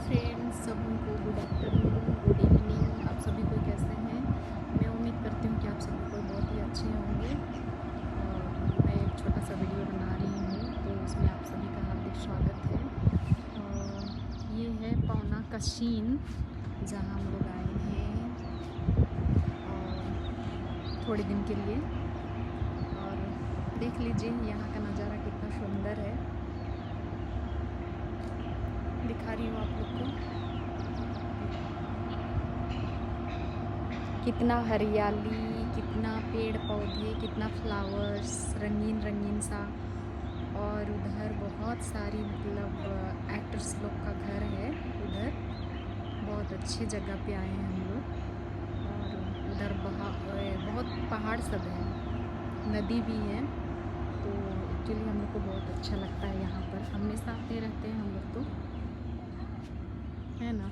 Friends, सबको good afternoon, good evening. आप सभी को कैसे हैं? मैं उम्मीद करती हूँ कि आप सभी को बहुत ही अच्छे होंगे। और मैं एक छोटा सा वीडियो बना रही हूँ, तो उसमें आप सभी का हार्दिक स्वागत है। ये है पौना कशीन, जहाँ हम लोग आए हैं और थोड़े दिन के लिए। और देख लीजिए यहाँ का नज़ारा कितना सुंदर है, दिखा रही हूँ आप लोग को। कितना हरियाली, कितना पेड़ पौधे, कितना फ्लावर्स, रंगीन रंगीन सा। और उधर बहुत सारी मतलब एक्टर्स लोग का घर है उधर। बहुत अच्छी जगह पे आए हैं हम लोग। और उधर बहुत पहाड़ सब है, नदी भी है। तो एक्चुअली हम लोग को बहुत अच्छा लगता है यहाँ पर। हमेशा आते रहते हैं हम लोग तो, है ना।